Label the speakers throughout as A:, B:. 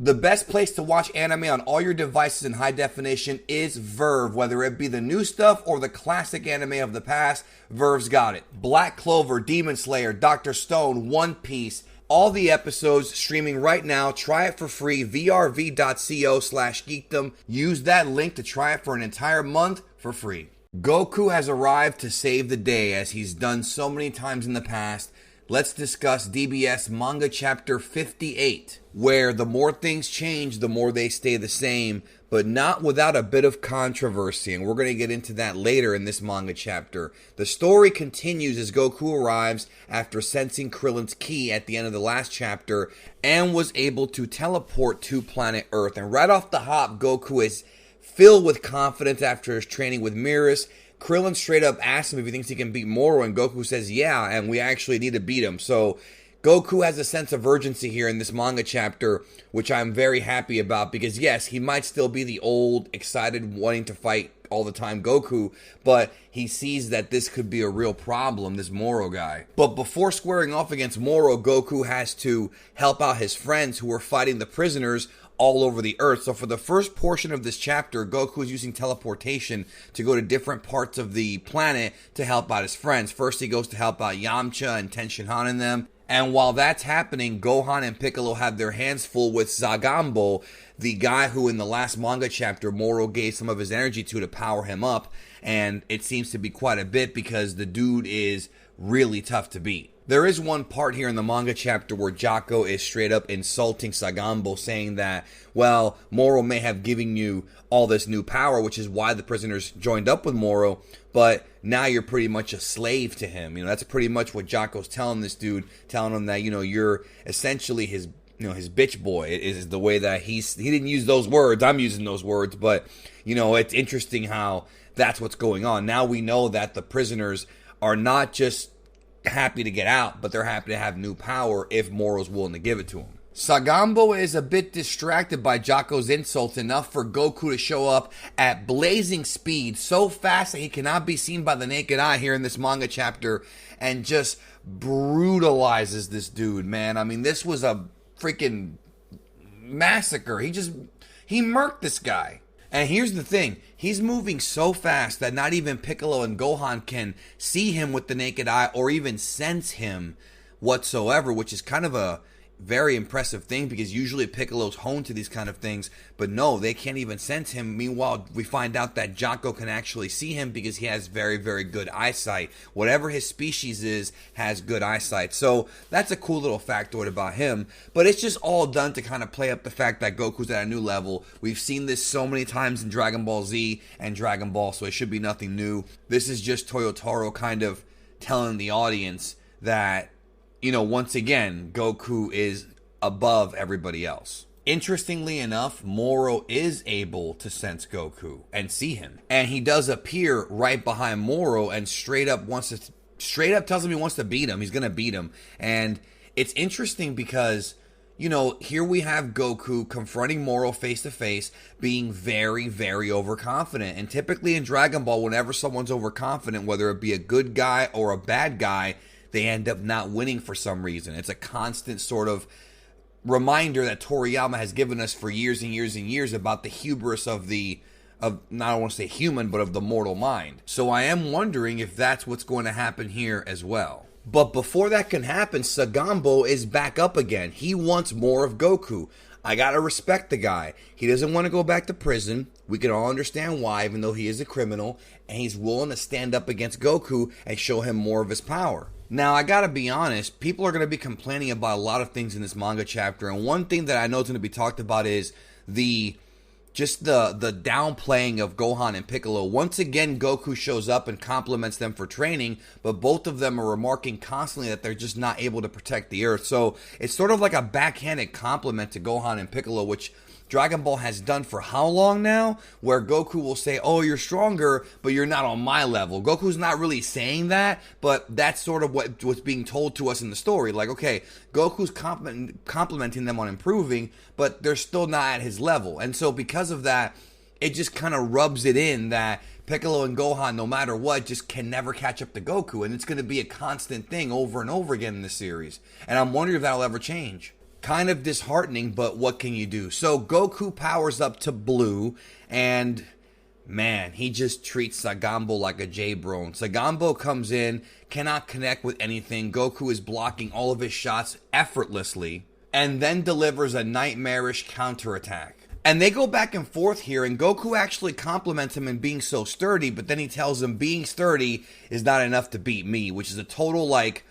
A: The best place to watch anime on all your devices in high definition is Verve. Whether it be the new stuff or the classic anime of the past, Verve's got it. Black Clover, Demon Slayer, Dr. Stone, One Piece, all the episodes streaming right now. Try it for free, vrv.co/geekdom. Use that link to try it for an entire month for free. Goku has arrived to save the day as he's done so many times in the past. Let's discuss DBS Manga Chapter 58, where the more things change, the more they stay the same, but not without a bit of controversy, and we're going to get into that later in this manga chapter. The story continues as Goku arrives after sensing Krillin's ki at the end of the last chapter, and was able to teleport to planet Earth. And right off the hop, Goku is filled with confidence after his training with Mirrors. Krillin straight up asks him if he thinks he can beat Moro, and Goku says, yeah, and we actually need to beat him. So Goku has a sense of urgency here in this manga chapter, which I'm very happy about, because yes, he might still be the old, excited, wanting to fight all the time Goku, but he sees that this could be a real problem, this Moro guy. But before squaring off against Moro, Goku has to help out his friends who are fighting the prisoners all over the earth. So for the first portion of this chapter, Goku is using teleportation to go to different parts of the planet to help out his friends. First, he goes to help out Yamcha and Tenshinhan and them. And while that's happening, Gohan and Piccolo have their hands full with Zagambo, the guy who in the last manga chapter Moro gave some of his energy to power him up. And it seems to be quite a bit because the dude is really tough to beat. There is one part here in the manga chapter where Jocko is straight up insulting Sagambo, saying that, well, Moro may have given you all this new power, which is why the prisoners joined up with Moro, but now you're pretty much a slave to him. You know, that's pretty much what Jocko's telling this dude, telling him that, you know, you're essentially his, you know, his bitch boy. It is the way that he didn't use those words. I'm using those words, but, you know, it's interesting how that's what's going on. Now we know that the prisoners are not just happy to get out, but they're happy to have new power if Moro's willing to give it to him. Sagambo is a bit distracted by Jocko's insults, enough for Goku to show up at blazing speed, so fast that he cannot be seen by the naked eye here in this manga chapter, and just brutalizes this dude, man. I mean, this was a freaking massacre. He murked this guy. And here's the thing, he's moving so fast that not even Piccolo and Gohan can see him with the naked eye or even sense him whatsoever, which is kind of a very impressive thing, because usually Piccolo's honed to these kind of things, but no, they can't even sense him. Meanwhile, we find out that Jocko can actually see him because he has very, very good eyesight. Whatever his species is, has good eyesight. So that's a cool little factoid about him, but it's just all done to kind of play up the fact that Goku's at a new level. We've seen this so many times in Dragon Ball Z and Dragon Ball, so it should be nothing new. This is just Toyotaro kind of telling the audience that, you know, once again, Goku is above everybody else. Interestingly enough, Moro is able to sense Goku and see him. And he does appear right behind Moro and straight up tells him he wants to beat him. He's going to beat him. And it's interesting because, you know, here we have Goku confronting Moro face to face, being very, very overconfident. And typically in Dragon Ball, whenever someone's overconfident, whether it be a good guy or a bad guy, they end up not winning for some reason. It's a constant sort of reminder that Toriyama has given us for years and years and years about the hubris of not I want to say human, but of the mortal mind. So I am wondering if that's what's going to happen here as well. But before that can happen, Sagambo is back up again. He wants more of Goku. I gotta respect the guy. He doesn't want to go back to prison. We can all understand why, even though he is a criminal, and he's willing to stand up against Goku and show him more of his power. Now, I gotta be honest, people are gonna be complaining about a lot of things in this manga chapter, and one thing that I know is gonna be talked about is the downplaying of Gohan and Piccolo. Once again, Goku shows up and compliments them for training, but both of them are remarking constantly that they're just not able to protect the Earth. So it's sort of like a backhanded compliment to Gohan and Piccolo, which Dragon Ball has done for how long now? Where Goku will say, oh, you're stronger, but you're not on my level. Goku's not really saying that, but that's sort of what's being told to us in the story. Like, okay, Goku's complimenting them on improving, but they're still not at his level. And so because of that, it just kind of rubs it in that Piccolo and Gohan, no matter what, just can never catch up to Goku. And it's going to be a constant thing over and over again in this series. And I'm wondering if that'll ever change. kind of disheartening, but what can you do? So Goku powers up to blue, and man, he just treats Sagambo like a J-Bro. Sagambo comes in, cannot connect with anything. Goku is blocking all of his shots effortlessly, and then delivers a nightmarish counterattack. And they go back and forth here, and Goku actually compliments him in being so sturdy, but then he tells him being sturdy is not enough to beat me, which is a total, like,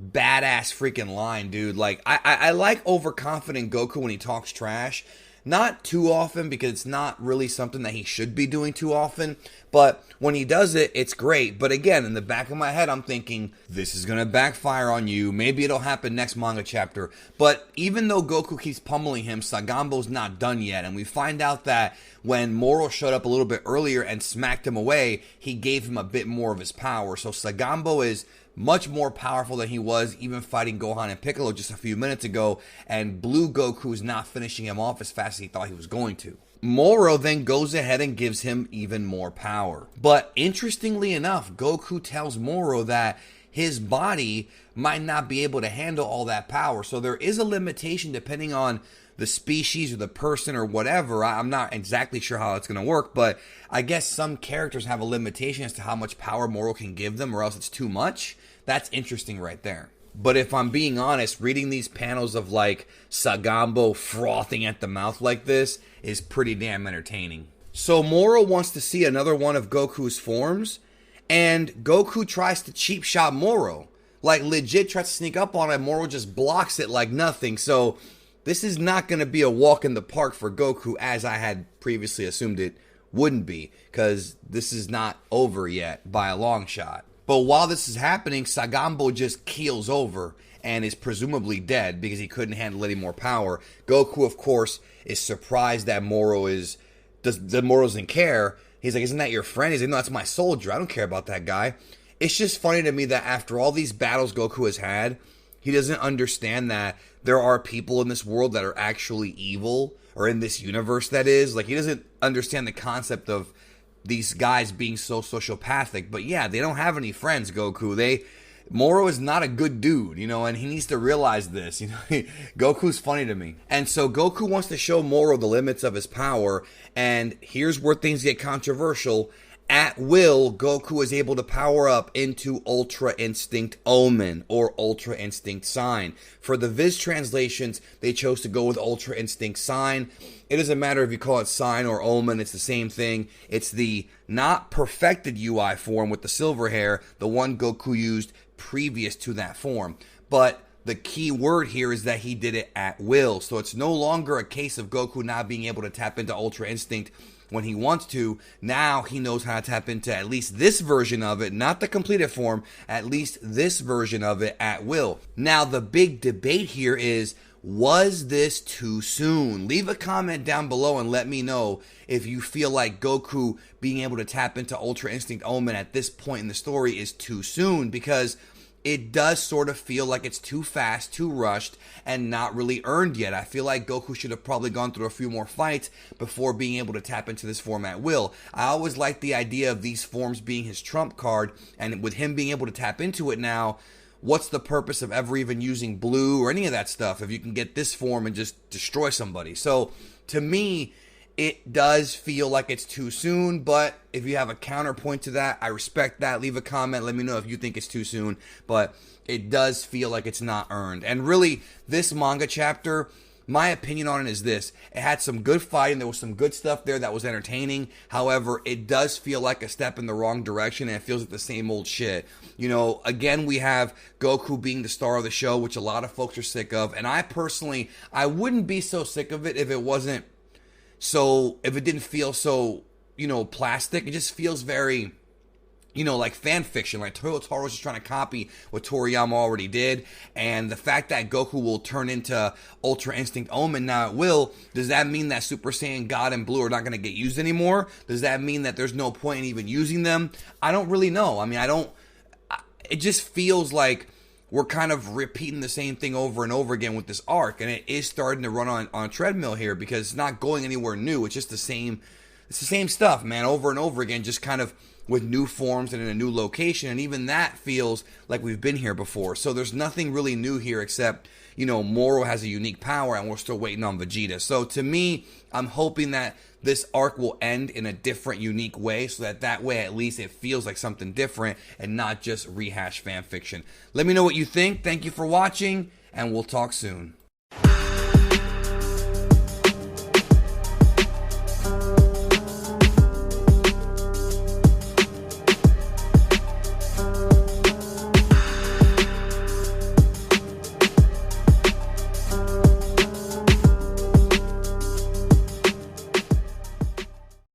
A: badass freaking line, dude. Like, I like overconfident Goku when he talks trash. Not too often, because it's not really something that he should be doing too often. But when he does it, it's great. But again, in the back of my head, I'm thinking, this is going to backfire on you. Maybe it'll happen next manga chapter. But even though Goku keeps pummeling him, Sagambo's not done yet. And we find out that when Moro showed up a little bit earlier and smacked him away, he gave him a bit more of his power. So Sagambo is much more powerful than he was even fighting Gohan and Piccolo just a few minutes ago, and Blue Goku is not finishing him off as fast as he thought he was going to. Moro then goes ahead and gives him even more power. But interestingly enough, Goku tells Moro that his body might not be able to handle all that power. So there is a limitation depending on the species or the person or whatever. I'm not exactly sure how it's going to work, but I guess some characters have a limitation as to how much power Moro can give them, or else it's too much. That's interesting right there. But if I'm being honest, reading these panels of like Sagambo frothing at the mouth like this is pretty damn entertaining. So Moro wants to see another one of Goku's forms, and Goku tries to cheap shot Moro. Like legit tries to sneak up on him, Moro just blocks it like nothing. So this is not going to be a walk in the park for Goku as I had previously assumed it wouldn't be, because this is not over yet by a long shot. But while this is happening, Sagambo just keels over and is presumably dead because he couldn't handle any more power. Goku, of course, is surprised that Moro doesn't care. He's like, isn't that your friend? He's like, no, that's my soldier. I don't care about that guy. It's just funny to me that after all these battles Goku has had, he doesn't understand that there are people in this world that are actually evil, or in this universe that is. Like, he doesn't understand the concept of these guys being so sociopathic. But yeah, they don't have any friends, Goku. Moro is not a good dude, and he needs to realize this. Goku's funny to me. And so Goku wants to show Moro the limits of his power, and here's where things get controversial. At will, Goku is able to power up into Ultra Instinct Omen, or Ultra Instinct Sign. For the Viz translations, they chose to go with Ultra Instinct Sign. It doesn't matter if you call it Sign or Omen, it's the same thing. It's the not perfected UI form with the silver hair, the one Goku used previous to that form. But the key word here is that he did it at will. So it's no longer a case of Goku not being able to tap into Ultra Instinct when he wants to. Now he knows how to tap into at least this version of it, not the completed form, at least this version of it at will. Now the big debate here is, was this too soon? Leave a comment down below and let me know if you feel like Goku being able to tap into Ultra Instinct Omen at this point in the story is too soon, because it does sort of feel like it's too fast, too rushed, and not really earned yet. I feel like Goku should have probably gone through a few more fights before being able to tap into this form at will. I always liked the idea of these forms being his trump card, and with him being able to tap into it now, what's the purpose of ever even using blue or any of that stuff if you can get this form and just destroy somebody? So, to me, it does feel like it's too soon, but if you have a counterpoint to that, I respect that. Leave a comment. Let me know if you think it's too soon, but it does feel like it's not earned. And really, this manga chapter, my opinion on it is this. It had some good fighting. There was some good stuff there that was entertaining. However, it does feel like a step in the wrong direction, and it feels like the same old shit. Again, we have Goku being the star of the show, which a lot of folks are sick of. And I personally, I wouldn't be so sick of it if it didn't feel so, plastic. It just feels very, like fan fiction. Like Toyotaro's just trying to copy what Toriyama already did. And the fact that Goku will turn into Ultra Instinct Omen now at will, does that mean that Super Saiyan God and Blue are not going to get used anymore? Does that mean that there's no point in even using them? I don't really know. I mean, it just feels like we're kind of repeating the same thing over and over again with this arc, and it is starting to run on a treadmill here because it's not going anywhere new. It's just the same stuff, man, over and over again, just kind of with new forms and in a new location, and even that feels like we've been here before. So there's nothing really new here except, Moro has a unique power and we're still waiting on Vegeta. So to me, I'm hoping that this arc will end in a different, unique way, so that way at least it feels like something different and not just rehash fan fiction. Let me know what you think. Thank you for watching, and we'll talk soon.